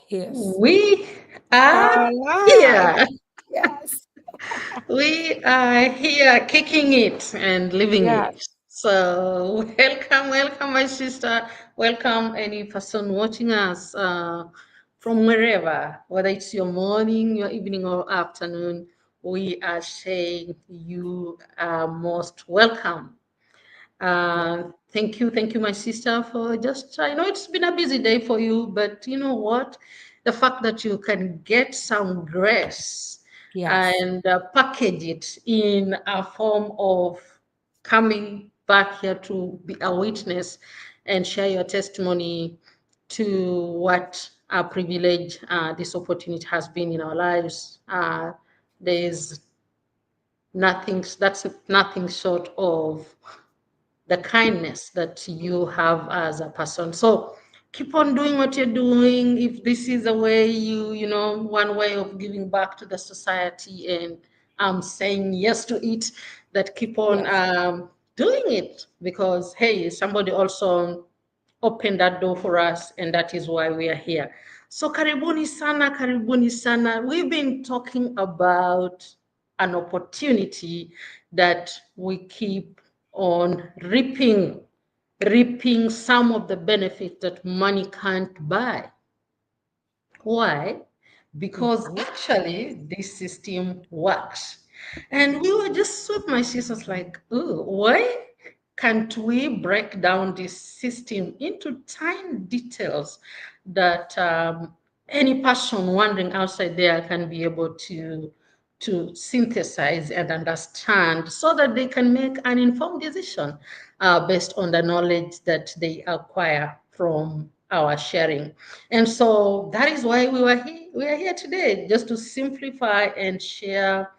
Yes. We are Alive. here. Yes. We are here kicking it and living Yes. it. So, welcome, my sister. Welcome, any person watching us from wherever, whether it's your morning, your evening, or afternoon. We are saying you are most welcome. Yeah. Thank you, my sister, for just. I know it's been a busy day for you, but you know what? The fact that you can get some grace Yes. and package it in a form of coming back here to be a witness and share your testimony to what a privilege this opportunity has been in our lives. There's nothing that's nothing short of the kindness that you have as a person. So keep on doing what you're doing. If this is a way one way of giving back to the society, and I'm saying yes to it, that keep on Yes. doing it, because hey, somebody also opened that door for us, and that is why we are here. So karibuni sana, karibuni sana. We've been talking about an opportunity that we keep on reaping some of the benefits that money can't buy. Why? Because Mhm. actually this system works. And we were just with my sisters like, oh, why can't we break down this system into tiny details that any person wandering outside there can be able to synthesize and understand, so that they can make an informed decision based on the knowledge that they acquire from our sharing. And so that is why we are here today, just to simplify and share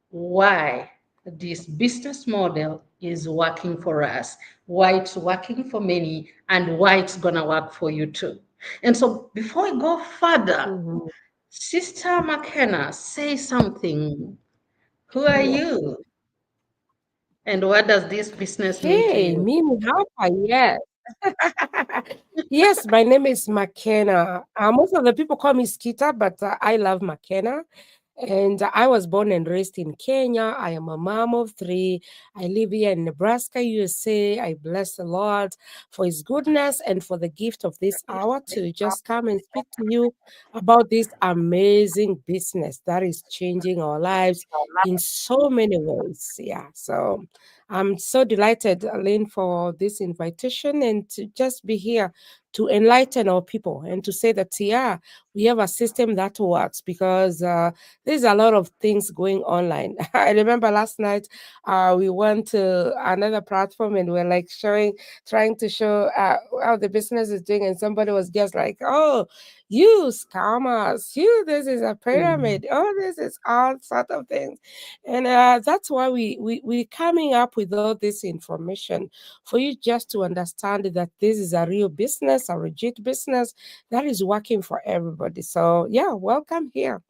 why this business model is working for us, why it's working for many, and why it's gonna work for you too. And so before we go further, Mhm. Sister McKenna, say something. Who are Yeah. you? And what does this business mean to Hey, you? Mimi, how are yes. Yes, my name is McKenna. Most of the people call me Skita, but I love McKenna. And I was born and raised in Kenya. I am a mom of three. I live here in Nebraska, USA. I bless the Lord for his goodness and for the gift of this hour to just come and speak to you about this amazing business that is changing our lives in so many ways. Yeah. So I'm so delighted, Aline, for this invitation and to just be here to enlighten our people and to say that, yeah, we have a system that works because there's a lot of things going online. I remember last night we went to another platform and we're like trying to show how the business is doing, and somebody was just like, "Oh, you scammers! You, this is a Mm. pyramid! Oh, this is all sort of things," and that's why we coming up with all this information for you just to understand that this is a real business, a legit business that is working for everybody. So yeah, welcome here.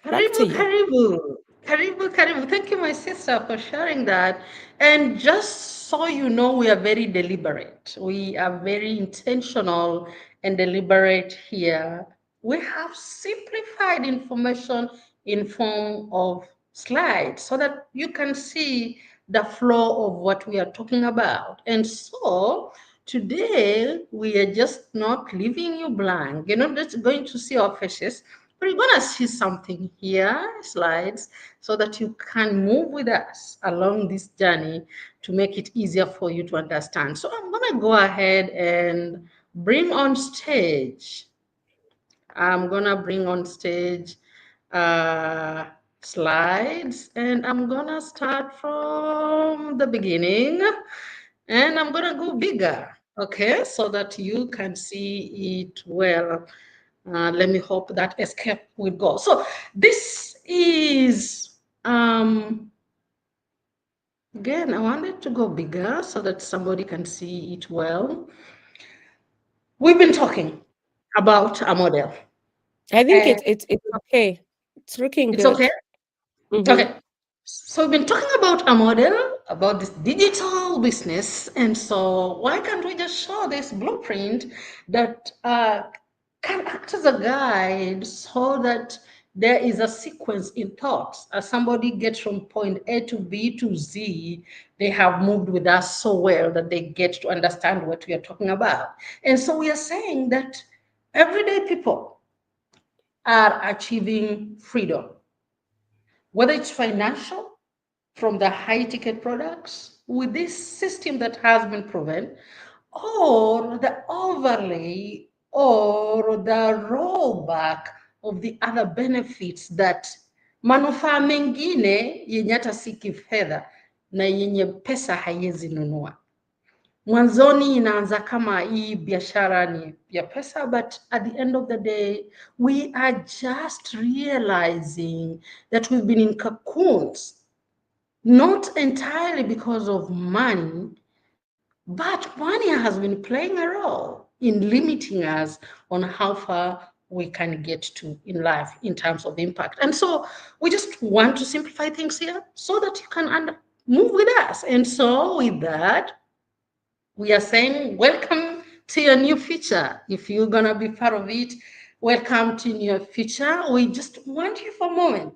Back Karibu, to you. karibu, karibu, karibu. Thank you, my sister, for sharing that. And just so you know, we are very deliberate. We are very intentional and deliberate here. We have simplified information in form of slides so that you can see the flow of what we are talking about. And so today we are just not leaving you blank. You're not just going to see our faces, we're going to see something here, slides, so that you can move with us along this journey to make it easier for you to understand. So I'm going to go ahead and bring on stage. I'm going to bring on stage uh, slides, and I'm going to start from the beginning, and I'm going to go bigger, okay, so that you can see it well. Let me hope that escape will go. So this is, again, I wanted to go bigger so that somebody can see it well. We've been talking about a model. I think And it's okay. It's looking it's good. okay? Mm-hmm. Okay. So we've been talking about a model, about this digital business. And so why can't we just show this blueprint that can act as a guide so that there is a sequence in thoughts. As somebody gets from point A to B to Z, they have moved with us so well that they get to understand what we are talking about. And so we are saying that everyday people are achieving freedom, whether it's financial from the high ticket products with this system that has been proven, or the overlay or the rollback of the other benefits that manufaa mengine yenye hata si kifedha na yenye pesa haiwezi nunua. Mwanzoni inaanza kama hii biashara ni ya pesa, but at the end of the day we are just realizing that we've been in cocoons, not entirely because of money, but money has been playing a role in limiting us on how far we can get to in life in terms of impact. And so we just want to simplify things here so that you can move with us. And so with that, we are saying welcome to your new feature. If you're gonna be part of it, welcome to your future. We just want you for a moment.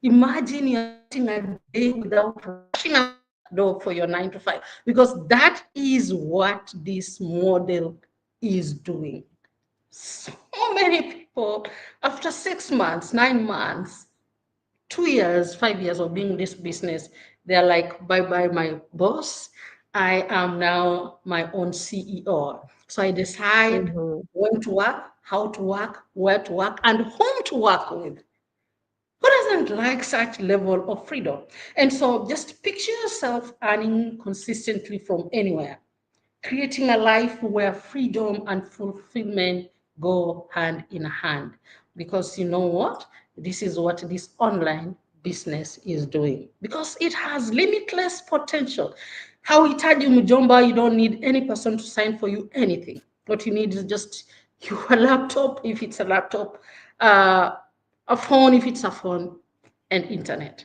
Imagine you're starting a day without rushing out that door for your 9 to 5, because that is what this model is doing. So many people, after 6 months, 9 months, 2 years, 5 years of being this business, they're like, bye bye, my boss. I am now my own CEO. So I decide Mhm. when to work, how to work, where to work, and whom to work with. Who doesn't like such level of freedom? And so just picture yourself earning consistently from anywhere, creating a life where freedom and fulfillment go hand in hand. Because you know what? This is what this online business is doing. Because it has limitless potential. Hauhitaji mjomba, you don't need any person to sign for you anything. What you need is just your laptop, if it's a laptop, uh, a phone, if it's a phone, and internet.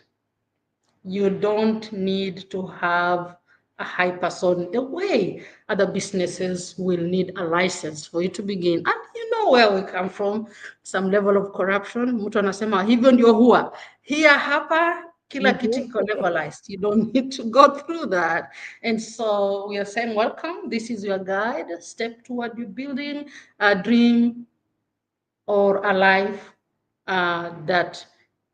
You don't need to have a high person the way other businesses will need a license for you to begin. And you know where we come from, some level of corruption. Mtu anasema hivyo ndio huwa here hapa kila kitu Mhm. iko levelized. You don't need to go through that. And so we are saying welcome, this is your guide, step toward you building a dream or a life that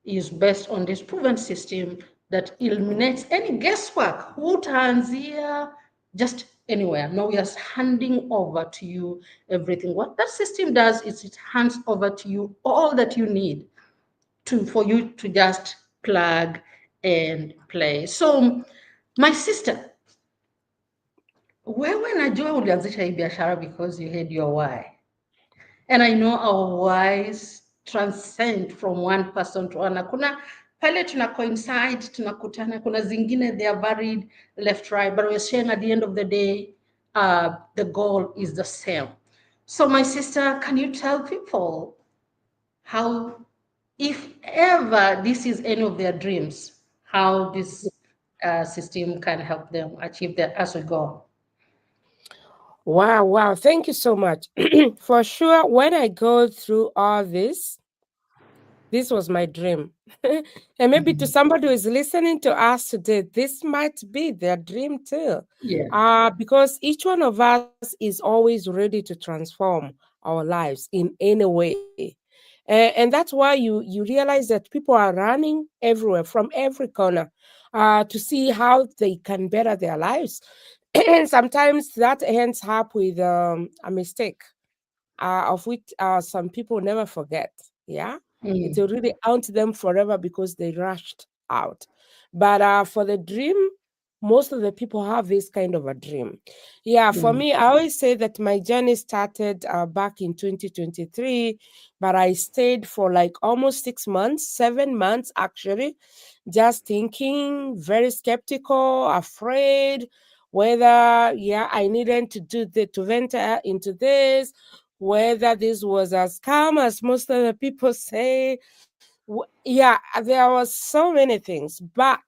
is based on this proven system that eliminates any guesswork. Hutaanzia just anywhere. No, we are handing over to you everything. What that system does is it hands over to you all that you need to for you to just plug and play. So, my sister, wewe najua ulianzisha hii biashara because you had your why. And I know our whys transcend from one person to another. Kuna pale tuna coincide, tunakutana, kuna zingine they are varied left, right, but we're saying at the end of the day, the goal is the same. So my sister, can you tell people how, if ever this is any of their dreams, how this system can help them achieve that as we go? Wow, wow. Thank you so much. For sure, when I go through all this was my dream. And maybe to Mhm. somebody who is listening to us today, this might be their dream too. Yeah. Because each one of us is always ready to transform our lives in any way. And that's why you realize that people are running everywhere from every corner to see how they can better their lives. And sometimes that ends up with a mistake of which some people never forget. Yeah, it will Mm. really haunt them forever because they rushed out. But for the dream, most of the people have this kind of a dream. Yeah, for Mm. me, I always say that my journey started back in 2023, but I stayed for like almost 6 months, 7 months actually, just thinking, very skeptical, afraid whether, yeah, I needed to do the to venture into this, whether this was a scam, as most of the people say. Yeah, there was so many things, but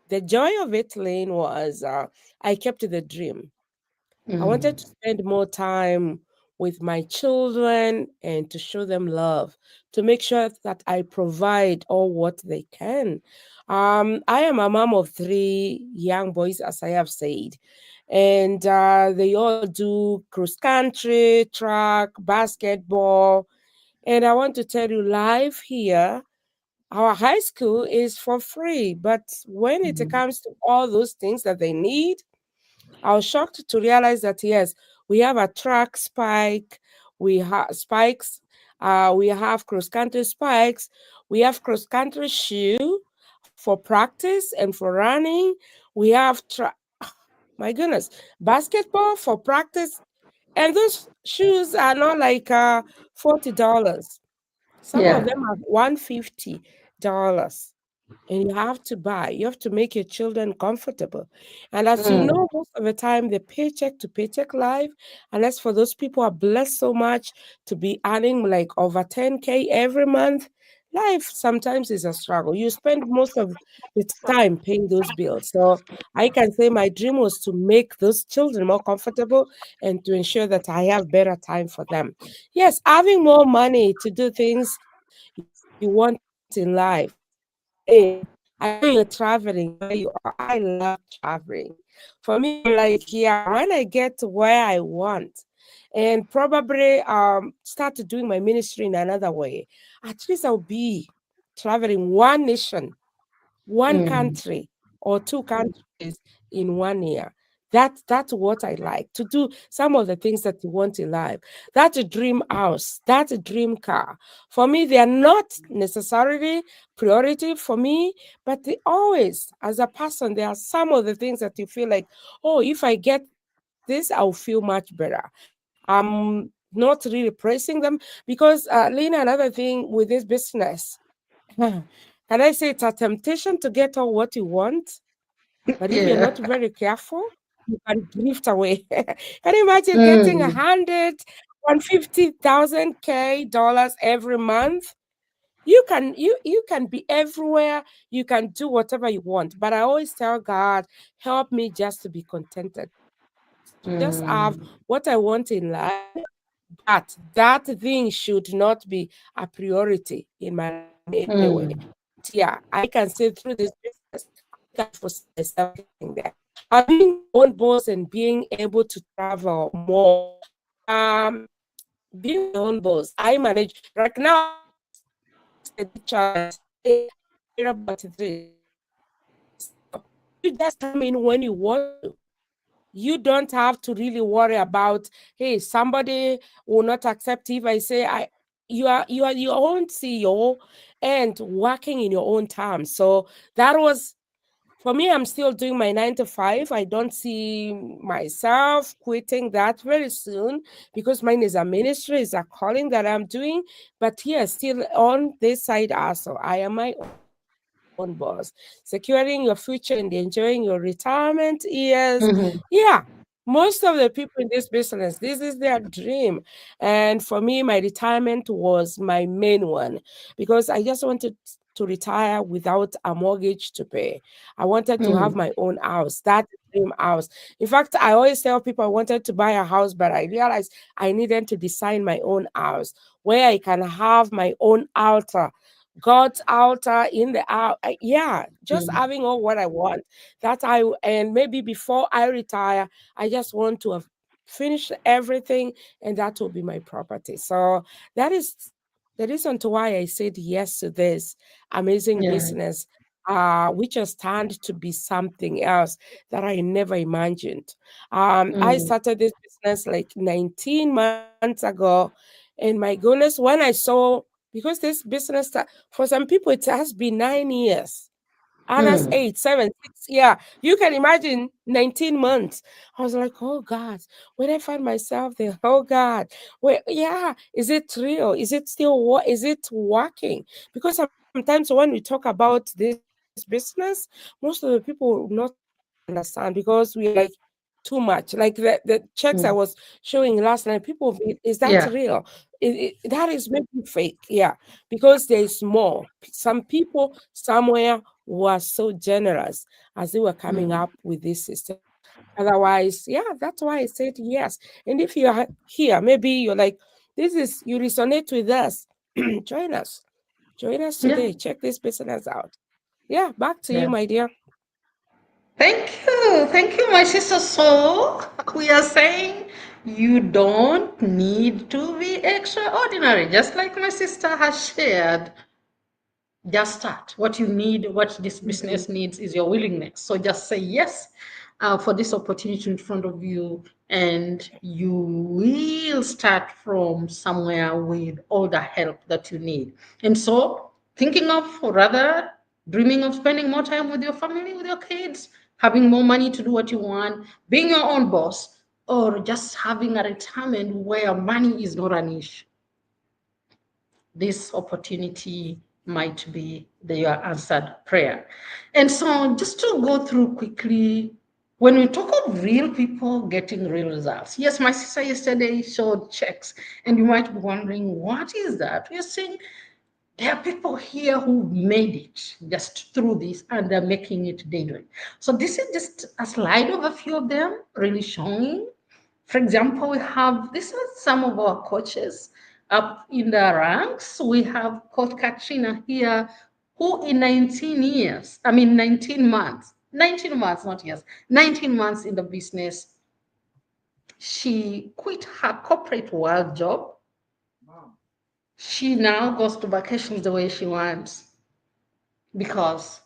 the joy of it, Lynn, was I kept the dream. I wanted Mm. to spend more time with my children and to show them love, to make sure that I provide all what they can. I am a mom of three young boys, as I have said, and they all do cross country, track, basketball. And I want to tell you, life here, our high school is for free, but when it Mhm. comes to all those things that they need, I was shocked to realize that yes, we have a track spike, we have spikes, we have cross country spikes, we have cross country shoe for practice and for running. We have my goodness, basketball for practice, and those shoes are not like $40. Some of Yeah. them are $150, and you have to buy. You have to make your children comfortable. And as you Mm. know, most of the time, the paycheck to paycheck life, unless for those people are blessed so much to be earning like over 10K every month, life sometimes is a struggle. You spend most of the time paying those bills. So I can say my dream was to make those children more comfortable and to ensure that I have better time for them. Yes, having more money to do things you want in life. I know you're traveling where you are. I love traveling. For me, I'm like, yeah, when I get to where I want and probably start doing my ministry in another way, at least I'll be traveling one nation, one Mm. country or two countries in 1 year. That's what I like to do. Some of the things that you want in life. That's a dream house. That's a dream car. For me, they are not necessarily priority for me, but they always, as a person, there are some of the things that you feel like, oh, if I get this, I'll feel much better. I'm not really praising them because, Lena, another thing with this business, can I say it's a temptation to get all what you want? But if you're Yeah. not very careful, you can drift away. Can you imagine getting Mm. 150,000 K dollars every month? You can be everywhere. You can do whatever you want. But I always tell God, help me just to be contented, to just have Mm. what I want in life, but that thing should not be a priority in my life in any way. Mm. But yeah, I can say through this business, I can foresee myself getting there. Being my own boss and being able to travel more. Um, being my own boss, I manage. Right now, I have a steady child. I am available at 3. So you just come in when you want to. You don't have to really worry about, hey, somebody will not accept if I say you are your own CEO and working in your own terms. So that was for me. I'm still doing my 9 to 5. I don't see myself quitting that very soon because mine is a ministry, is a calling that I'm doing. But yes, still on this side also, I am my own boss. Securing your future and enjoying your retirement years. Yeah. Mhm. Most of the people in this business, this is their dream. And for me, my retirement was my main one because I just wanted to retire without a mortgage to pay. I wanted to have Mm. my own house, that dream house. In fact, I always tell people I wanted to buy a house, but I realized I needed to design my own house where I can have my own altar, God's altar in the out. Yeah, just Mm. having all what I want. And maybe before I retire, I just want to have finished everything, and that will be my property. So that is the reason to why I said yes to this amazing Yeah. business, which has turned to be something else that I never imagined. I Mm. started this business like 19 months ago, and my goodness, when I saw, because this business for some people it has been 9 years, others Mm. 8, 7, 6. Yeah, you can imagine 19 months. I was like, oh God, when I find myself there, oh God, wait, yeah, is it real? Is it still what? Is it working? Because sometimes when we talk about this business, most of the people will not understand because we are like too much. Like the checks I was showing Mm. last night, people will be, is that real? Yeah. That is maybe fake. Yeah, because there is more. Some people somewhere were so generous as they were coming Mm. up with this system. Otherwise, yeah, that's why I said yes. And if you are here, maybe you're like, this is, you resonate with us, join us. Join us Yeah. today. Check this business out. Yeah, back to you, Yeah. my dear. Thank you. Thank you, my sister. So, we are saying you don't need to be extraordinary, just like my sister has shared. Just start. What you need, what this Mhm. business needs is your willingness. So just say yes for this opportunity in front of you, and you will start from somewhere with all the help that you need. And so, thinking of, or rather, dreaming of spending more time with your family, with your kids, having more money to do what you want, being your own boss, or just having a retirement where money is not an issue, this opportunity might be your answered prayer. And so, just to go through quickly, when we talk of real people getting real results, yes, my sister yesterday showed checks, and you might be wondering, what is that? We're saying there are people here who made it just through this and they're making it daily. So, this is just a slide of a few of them, really showing. For example, we have this is some of our coaches up in the ranks. We have Coach Katrina here, who in 19 years, 19 months, not years, 19 months in the business, she quit her corporate world job. She now goes to vacations the way she wants because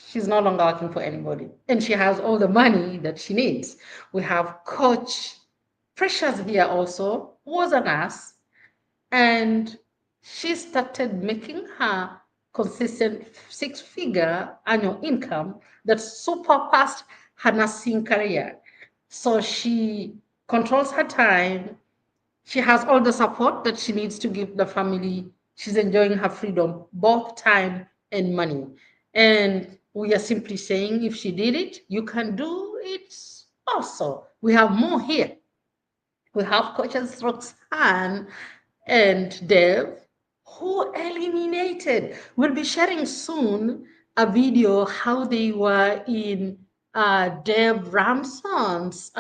she's no longer working for anybody and she has all the money that she needs. We have Coach Precious here also, who was a nurse, and she started making her consistent six-figure annual income that surpassed her nursing career. So she controls her time, she has all the support that she needs to give the family. She's enjoying her freedom, both time and money. And we are simply saying if she did it, you can do it also. We have more here. We have coaches Roxanne and Dev who eliminated. We'll be sharing soon a video how they were in Dev Ramson's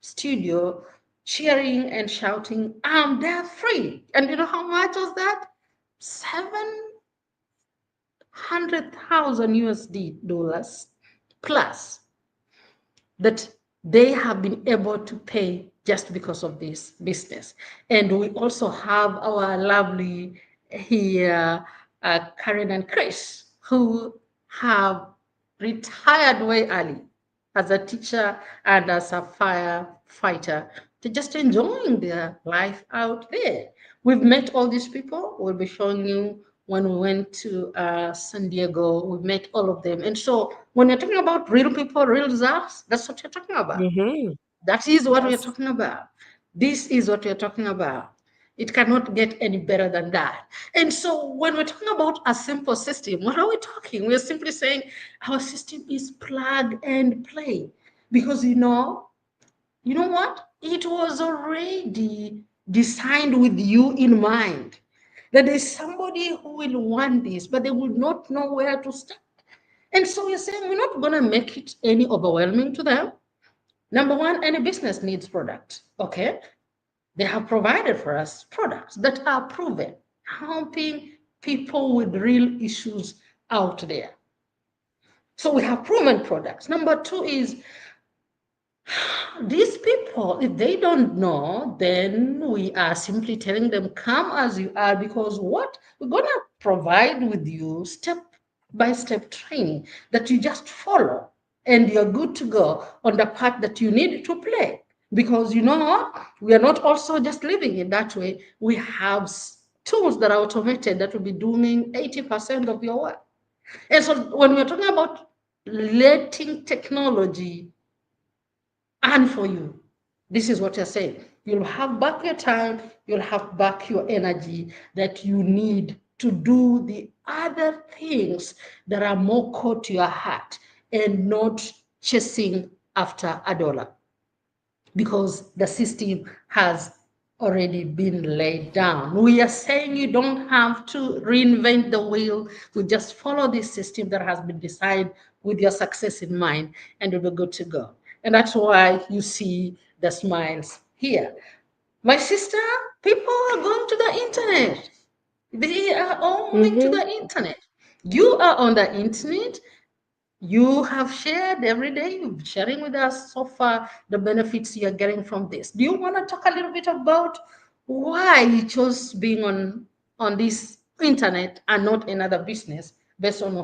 studio cheering and shouting, they're free. And you know how much was that? 700,000 USD dollars plus that they have been able to pay just because of this business. And we also have our lovely here, Karen and Chris, who have retired way early as a teacher and as a firefighter. They're just enjoying their life out there. We've met all these people. We'll be showing you when we went to San Diego. We met all of them. And so when you're talking about real people, real results, that's what you're talking about. Mm-hmm. That is what we're Yes. talking about. This is what we're talking about. It cannot get any better than that. And so when we're talking about a simple system, what are we talking? We're simply saying our system is plug and play. Because you know what? It was already designed with you in mind. That there's somebody who will want this, but they will not know where to start. And so we're saying we're not going to make it any overwhelming to them. Number one, any business needs products. Okay. They have provided for us products that are proven, helping people with real issues out there. So we have proven products. Number two is these people, if they don't know, then we are simply telling them, come as you are, because what we're going to provide with you step by step training that you just follow and you're good to go on the part that you need to play. Because you know what? We are not also just living in that way. We have tools that are automated that will be doing 80% of your work. And so when we're talking about letting technology and for you. This is what you're saying. You'll have back your time, you'll have back your energy that you need to do the other things that are more core to your heart and not chasing after a dollar because the system has already been laid down. We are saying you don't have to reinvent the wheel. We just follow this system that has been designed with your success in mind, and you'll be good to go. And that's why you see the smiles here. My sister, people are going to the internet. They are all moving to Mm-hmm. the internet. You are on the internet. You have shared every day, you're sharing with us so far the benefits you're getting from this. Do you want to talk a little bit about why you chose being on this internet and not another business based on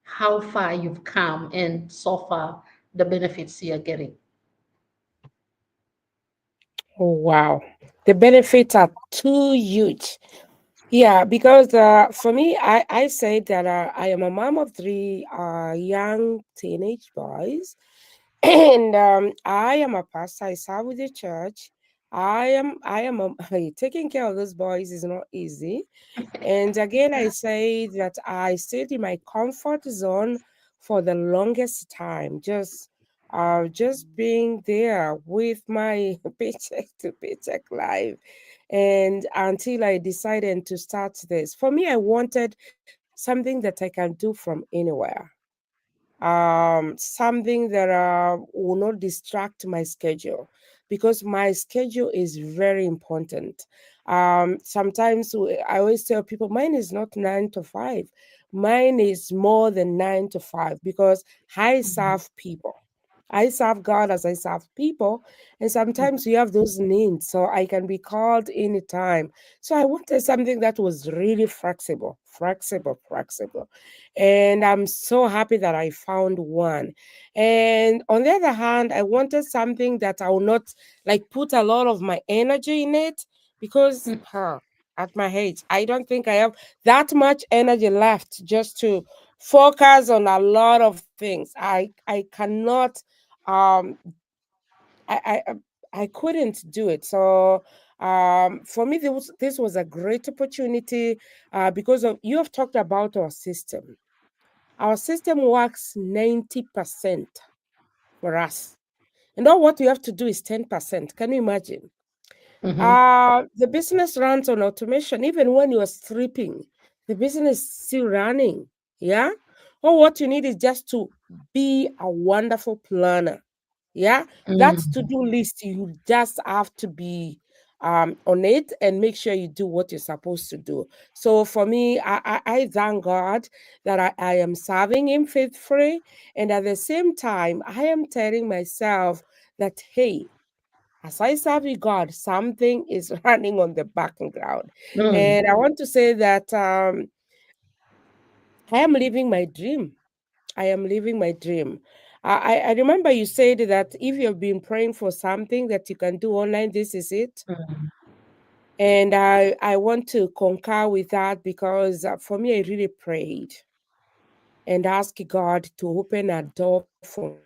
how far you've come and so far the benefits you're getting? Oh, wow. The benefits are too huge. Yeah, because for me, I say that I am a mom of three young teenage boys, and I am a pastor. I serve with the church. I am taking care of those boys is not easy. And again, I say that I stayed in my comfort zone for the longest time, just being there with my paycheck to paycheck life. And until I decided to start this, for me, I wanted something that I can do from anywhere, something that will not distract my schedule, because my schedule is very important. Sometimes I always tell people mine is not 9 to 5, mine is more than 9 to 5, because I serve people. I serve God as I serve people, and sometimes you have those needs, so I can be called anytime. So I wanted something that was really flexible, flexible, flexible. And I'm so happy that I found one. And on the other hand, I wanted something that I will not like put a lot of my energy in it, because at my age, I don't think I have that much energy left just to focus on a lot of things. I cannot um I couldn't do it. So for me, this was a great opportunity, because of you have talked about our system. Our system works 90% for us. And all what we have to do is 10%. Can you imagine? Mm-hmm. The business runs on automation. Even when you are stripping, the business is still running. Yeah. All what you need is just to be a wonderful planner. Yeah. That to do list, you just have to be on it and make sure you do what you're supposed to do. So for me, I thank God that I am serving Him faithfully. And at the same time, I am telling myself that, hey, as I serve you, God, something is running on the background. Mm, And I want to say that I am living my dream. I am living my dream. I remember you said that if you've been praying for something that you can do online, this is it. mm, And I want to concur with that, because for me, I really prayed and ask God to open a door for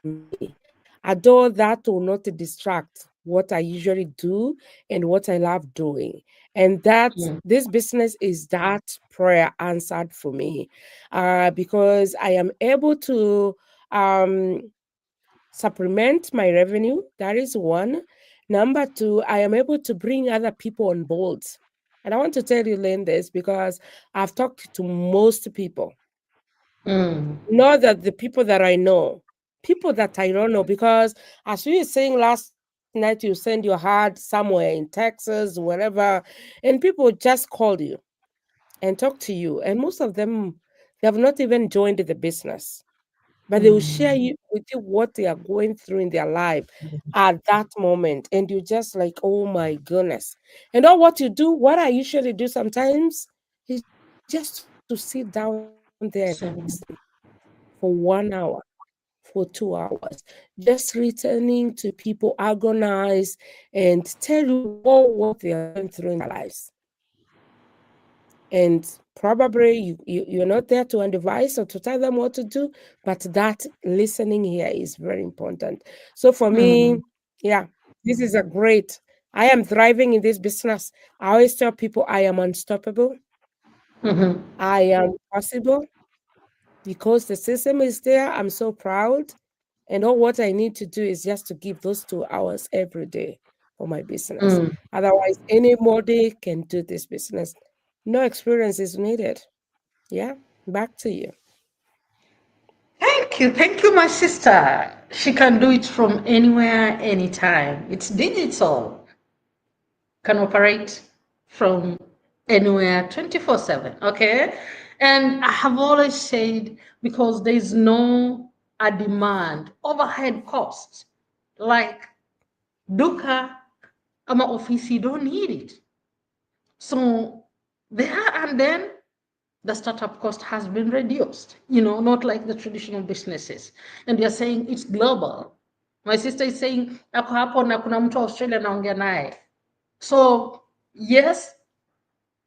me, a door that will not distract what I usually do and what I love doing. And that this business mm, is that prayer answered for me, because I am able to um, supplement my revenue. That is one. Number two, I am able to bring other people on board. And I want to tell you, Lynn, this because I've talked to most people, mm, not that the people that I know, people that I don't know, because as we were saying last night, you send your heart somewhere in Texas, wherever, and people just call you and talk to you. And most of them, they have not even joined the business, but they will share mm, you with you what they are going through in their life at that moment. And you just like, oh my goodness. And all what you do, what I usually do sometimes is just to sit down there and listen so, for 1 hour, for 2 hours, just returning to people agonize and tell you what they are going through in their lives. And probably you're not there to advise or to tell them what to do, but that listening here is very important. So for me, mm, yeah, this is a great, I am thriving in this business. I always tell people I am unstoppable, mhm, I am possible, because the system is there. I'm so proud. And all what I need to do is just to give those 2 hours every day for my business. mm. Otherwise, anybody can do this business. No experience is needed. Yeah, back to you. Thank you, my sister. She can do it from anywhere, anytime. It's digital, can operate from anywhere 24/7. Okay. And I have always said, because there's no a demand, overhead costs like Duka, ama office, you don't need it. So there and then the startup cost has been reduced, not like the traditional businesses. And you're saying it's global. My sister is saying, ako hapo na kuna mtu wa Australia naongea naye. So yes,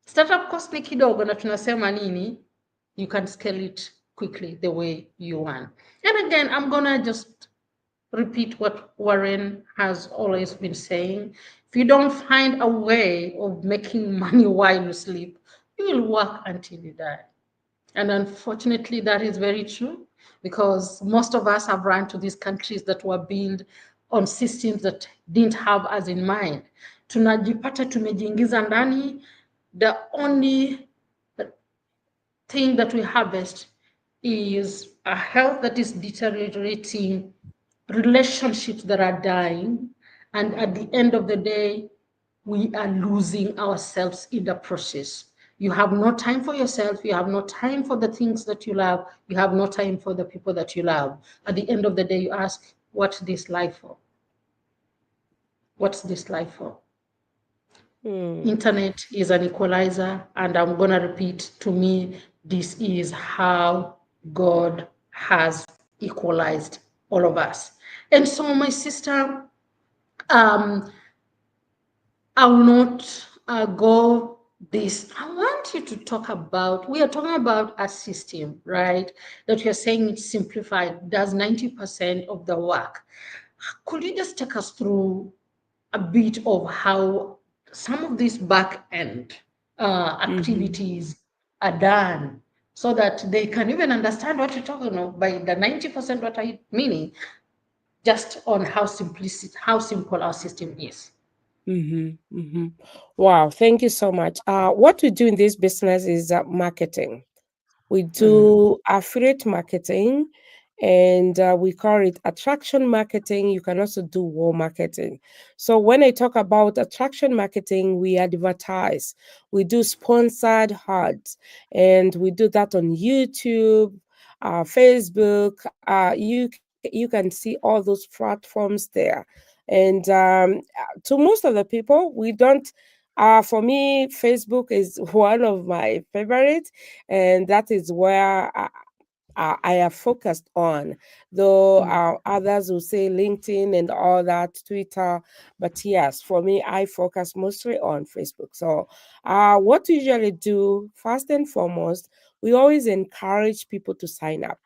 startup cost ni kidogo na tunasema nini, you can scale it quickly the way you want. And again, I'm gonna just repeat what Warren has always been saying. If you don't find a way of making money while you sleep, you will work until you die. And unfortunately, that is very true, because most of us have run to these countries that were built on systems that didn't have us in mind. Tunajipata tumejiingiza ndani. The only thing that we harvest is a health that is deteriorating, relationships that are dying, and at the end of the day, we are losing ourselves in the process. You have no time for yourself. You have no time for the things that you love. You have no time for the people that you love. At the end of the day, you ask, what's this life for? What's this life for? Hmm. Internet is an equalizer, and I'm going to repeat, to me, this is how God has equalized all of us. And so, my sister, um, I will not go this. I want you to talk about, we are talking about a system, right? That you're saying it's simplified, does 90% of the work. Could you just take us through a bit of how some of these back end Mm-hmm. activities are done, so that they can even understand what you're talking about by the 90%, what I meaning, just on how simple our system is. Mm-hmm. Mm-hmm. Wow, thank you so much. What we do in this business is marketing. We Mm. do affiliate marketing, and we call it attraction marketing. You can also do war marketing. So when I talk about attraction marketing, we advertise, we do sponsored ads, and we do that on YouTube, Facebook. You can see all those platforms there. And to most of the people, we don't. For me, Facebook is one of my favorites, and that is where I have focused on. Though Mm. others will say LinkedIn and all that, Twitter, but yes, for me, I focus mostly on Facebook. So, what we usually do, first and foremost, we always encourage people to sign up.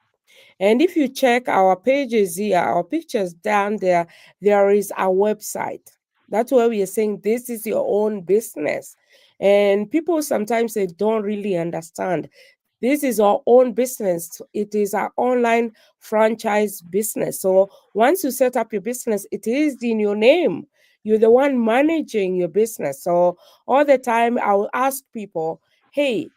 And if you check our pages here, our pictures down there, there is a website. That's where we are saying this is your own business. And people sometimes they don't really understand. This is our own business. It is our online franchise business. So once you set up your business, it is in your name. You're the one managing your business. So all the time I will ask people, hey,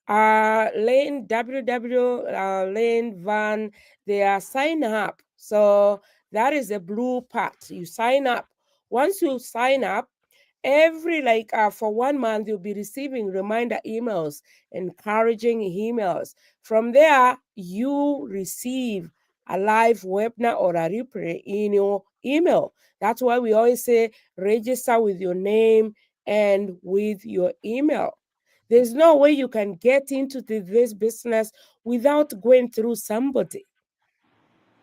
Lane, WW, Lane, Van, they are sign up. So that is the blue part. You sign up. Once you sign up, every for 1 month, you'll be receiving reminder emails, encouraging emails. From there, you receive a live webinar or a replay in your email. That's why we always say register with your name and with your email. There's no way you can get into this business without going through somebody.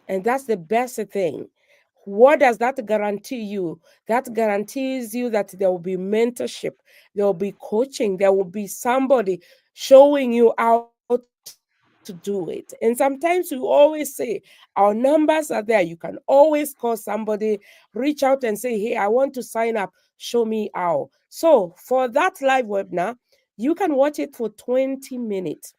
And that's the best thing. What does that guarantee you? That guarantees you that there will be mentorship, there will be coaching, there will be somebody showing you how to do it. And sometimes we always say our numbers are there. You can always call somebody, reach out and say, hey, I want to sign up, show me how. So for that live webinar, you can watch it for 20 minutes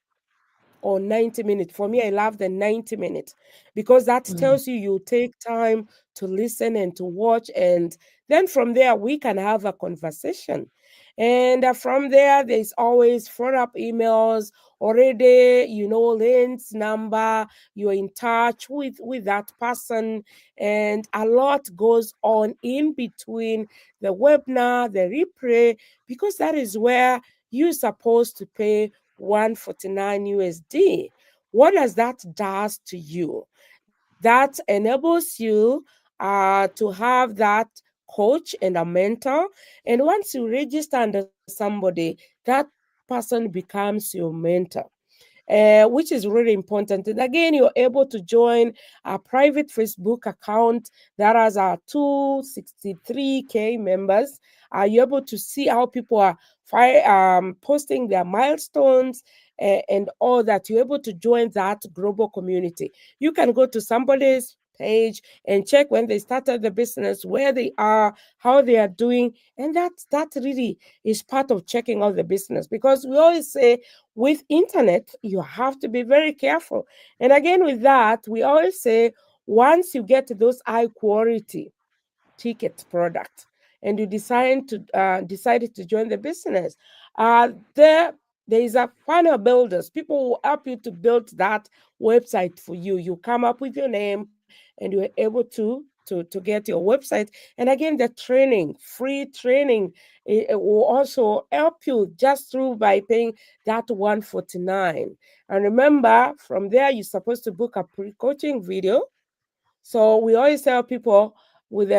or 90 minutes. For me, I love the 90 minutes because that Mm. tells you take time to listen and to watch. And then from there, we can have a conversation. And from there, there's always follow-up emails already, Lynn's number, you're in touch with that person, and a lot goes on in between the webinar, the replay, because that is where you're supposed to pay 149 USD. What does that does to you? That enables you to have that coach and a mentor. And once you register under somebody, that person becomes your mentor. Which is really important. And again, you're able to join a private Facebook account that has 263K members. You're able to see how people are posting their milestones and all that. You're able to join that global community. You can go to somebody's page and check when they started the business, where they are, how they are doing, and that really is part of checking out the business, because we always say with internet you have to be very careful. And again, with that, we always say once you get those high quality ticket product and you decided to join the business, there is a funnel builders. People will help you to build that website for you. You come up with your name and you're able to get your website. And again, the training, free training, it will also help you just through by paying that 149. And remember, from there you're supposed to book a pre-coaching video. So we always tell people with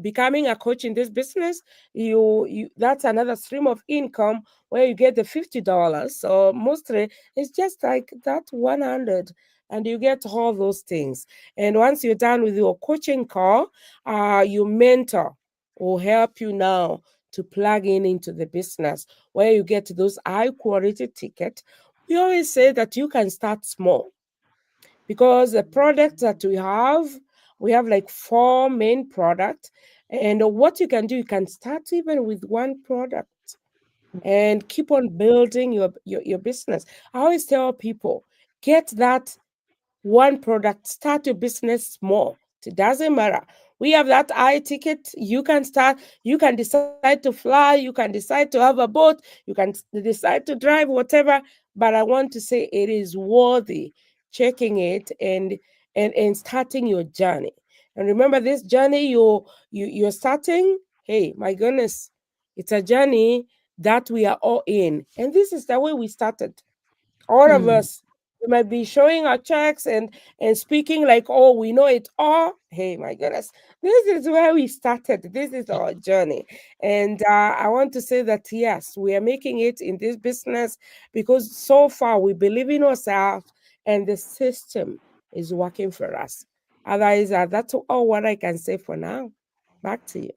becoming a coach in this business, you that's another stream of income where you get the $50. So mostly it's just like that 100, and you get all those things. And once you're done with your coaching call, your mentor will help you now to plug in into the business where you get those high quality tickets. We always say that you can start small, because the products that we have like 4 main products. And what you can do, you can start even with one product and keep on building your business. I always tell people, get that one product, start your business small. It doesn't matter. We have that high ticket. You can start, you can decide to fly, you can decide to have a boat, you can decide to drive, whatever. But I want to say it is worthy checking it and starting your journey. And remember, this journey you're starting, hey, my goodness, it's a journey that we are all in. And this is the way we started, all of Mm. us. We might be showing our checks and speaking like, oh, we know it all. Hey, my goodness, this is where we started. This is our journey. And I want to say that yes, we are making it in this business because so far we believe in ourselves and the system is working for us. Otherwise, that's all what I can say for now. Back to you.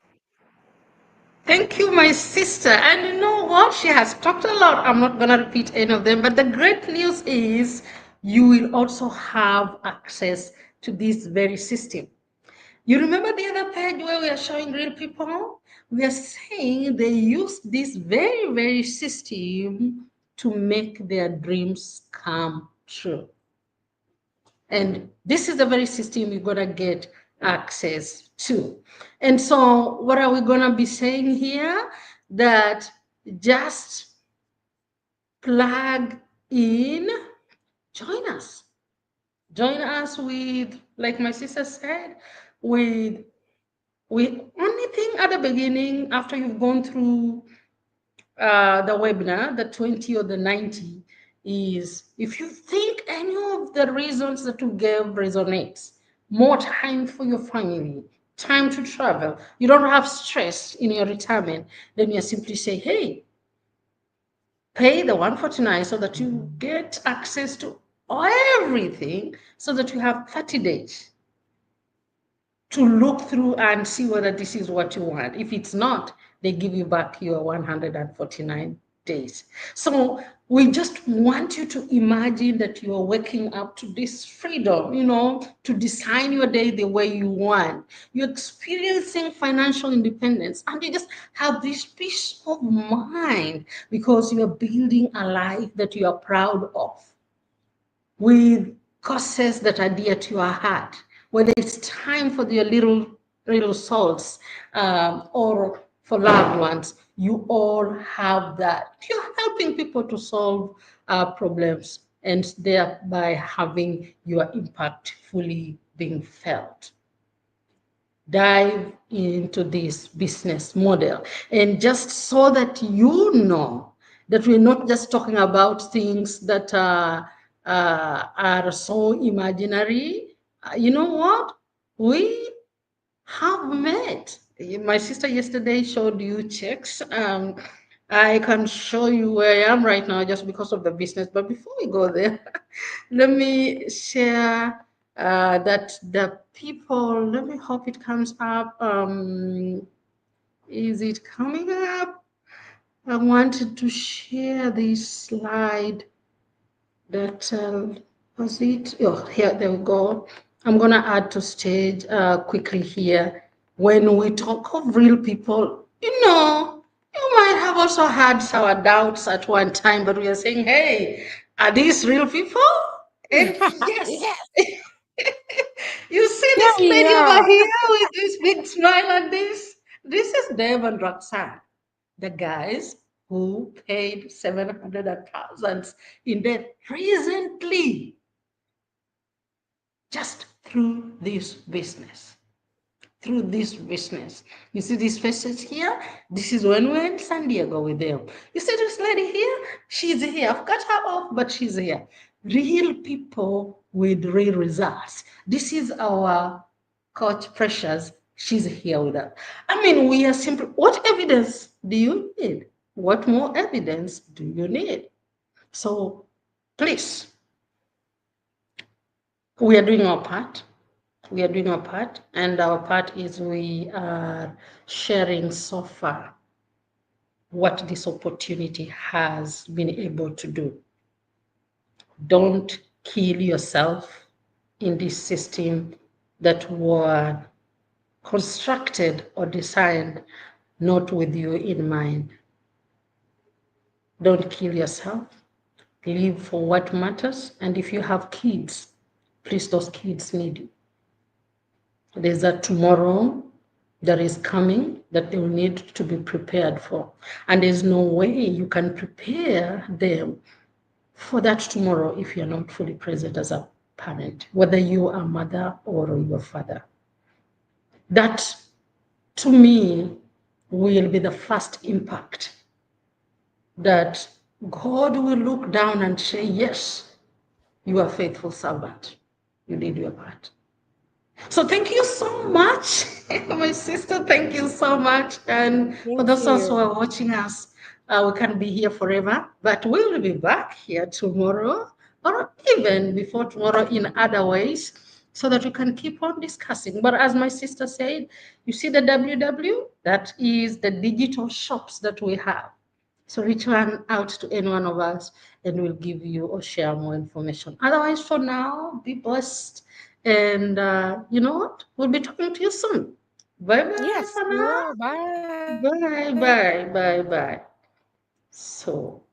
Thank you, my sister. And you know what? She has talked a lot. I'm not going to repeat any of them. But the great news is you will also have access to this very system. You remember the other page where we are showing real people? We are saying they use this very, very system to make their dreams come true. And this is the very system you're going to get access to. And so, what are we going to be saying here? That just plug in, join us. Join us with, like my sister said, with only thing at the beginning after you've gone through the webinar, the 20 or the 90, is if you think any of the reasons that you gave resonates, more time for your family, time to travel, you don't have stress in your retirement, then you simply say, hey, pay the 149 so that you get access to everything so that you have 30 days to look through and see whether this is what you want. If it's not, they give you back your 149 days. So we just want you to imagine that you are waking up to this freedom, to design your day the way you want. You're experiencing financial independence and you just have this peace of mind because you're building a life that you are proud of, with causes that are dear to your heart, whether it's time for your little souls, or for loved ones. You all have that. You're helping people to solve problems and thereby having your impact fully being felt. Dive into this business model, and just so that you know that we're not just talking about things that are so imaginary. You know what? We have met. My sister yesterday showed you checks. I can show you where I am right now just because of the business. But before we go there, let me share that the people, let me hope it comes up. Is it coming up? I wanted to share this slide that was it. Oh, here, there we go. I'm going to add to stage quickly here. When we talk of real people, you might have also had our doubts at one time, but we are saying, hey, are these real people? And yes, Yes. you see Yeah, this lady over yeah. here with this big smile and this. This is Dave and Roxanne, the guys who paid 700 thousands in debt recently just through this business. Through this business. You see these faces here? This is when we're in San Diego with them. You see this lady here? She's here. I've cut her off, but she's here. Real people with real results. This is our coach Precious. She's here with us. I mean, we are simply, what evidence do you need? What more evidence do you need? So please, we are doing our part. We are doing our part, and our part is we are sharing so far what this opportunity has been able to do. Don't kill yourself in this system that were constructed or designed not with you in mind. Don't kill yourself. Live for what matters. And if you have kids, please, those kids need you. There's a tomorrow that is coming that they will need to be prepared for. And there's no way you can prepare them for that tomorrow if you're not fully present as a parent, whether you are a mother or your father. That, to me, will be the first impact that God will look down and say, yes, you are a faithful servant. You did your part. So thank you so much, my sister. Thank you so much. And for Thank those also who you. are watching us, we can't be here forever, but we will be back here tomorrow or even before tomorrow in other ways so that we can keep on discussing. But as my sister said, you see the WW, that is the digital shops that we have. So reach one out to any one of us and we'll give you or share more information. Otherwise, for now, be blessed. And you know what? We'll be talking to you soon. Bye bye Yes, for you now. will. Bye. Bye bye bye bye. So.